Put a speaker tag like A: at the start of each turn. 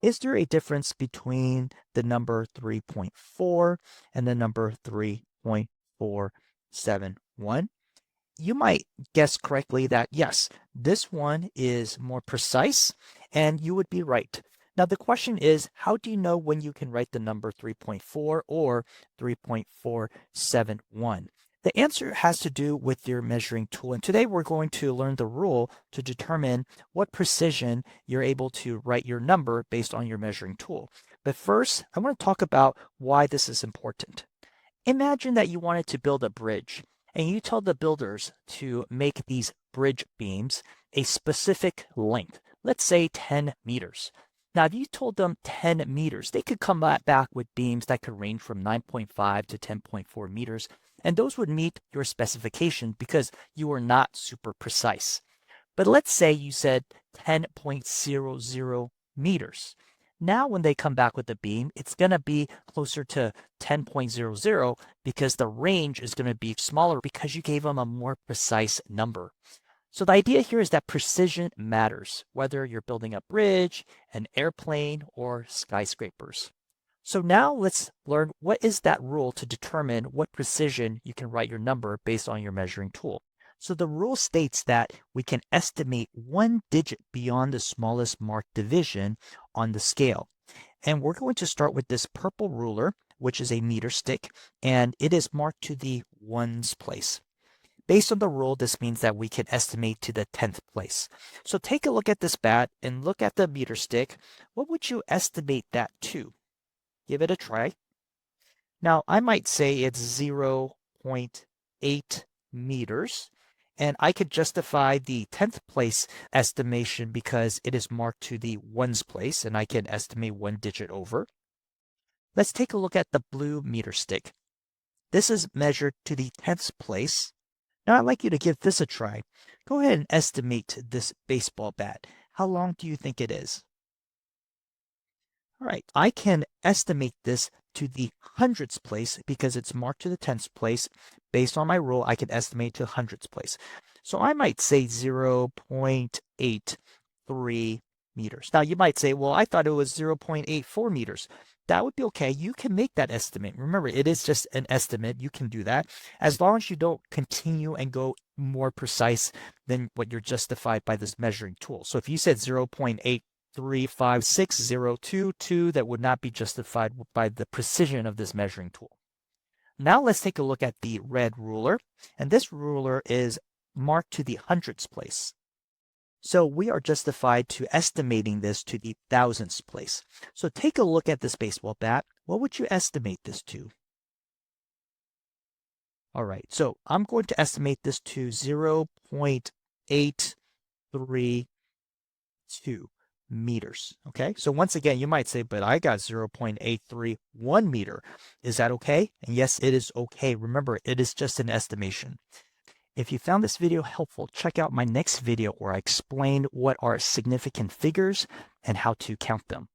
A: Is there a difference between the number 3.4 and the number 3.471? You might guess correctly that yes, this one is more precise, and you would be right. Now, the question is, how do you know when you can write the number 3.4 or 3.471? The answer has to do with your measuring tool. And today we're going to learn the rule to determine what precision you're able to write your number based on your measuring tool. But first, I want to talk about why this is important. Imagine that you wanted to build a bridge and you tell the builders to make these bridge beams a specific length, let's say 10 meters. Now, if you told them 10 meters, they could come back with beams that could range from 9.5 to 10.4 meters, and those would meet your specification because you are not super precise. But let's say you said 10.00 meters. Now, when they come back with the beam, it's going to be closer to 10.00 because the range is going to be smaller because you gave them a more precise number. So the idea here is that precision matters, whether you're building a bridge, an airplane, or skyscrapers. So now let's learn what is that rule to determine what precision you can write your number based on your measuring tool. So the rule states that we can estimate one digit beyond the smallest marked division on the scale. And we're going to start with this purple ruler, which is a meter stick, and it is marked to the ones place. Based on the rule, this means that we can estimate to the 10th place. So take a look at this bat and look at the meter stick. What would you estimate that to? Give it a try. Now, I might say it's 0.8 meters, and I could justify the 10th place estimation because it is marked to the ones place, and I can estimate one digit over. Let's take a look at the blue meter stick. This is measured to the 10th place. Now, I'd like you to give this a try. Go ahead and estimate this baseball bat. How long do you think it is? All right, I can estimate this to the hundredths place because it's marked to the 10th place. Based on my rule, I can estimate to hundredths place. So I might say 0.83 meters. Now you might say, well, I thought it was 0.84 meters. That would be okay. You can make that estimate. Remember, it is just an estimate. You can do that as long as you don't continue and go more precise than what you're justified by this measuring tool. So if you said 0.835602, that would not be justified by the precision of this measuring tool. Now let's take a look at the red ruler, and this ruler is marked to the hundredths place. So we are justified to estimating this to the thousandths place. So take a look at this baseball bat. What would you estimate this to? All right, so I'm going to estimate this to 0.832 meters. Okay, so once again, you might say, but I got 0.831 meter. Is that okay? And yes, it is okay. Remember, it is just an estimation. If you found this video helpful, check out my next video where I explain what are significant figures and how to count them.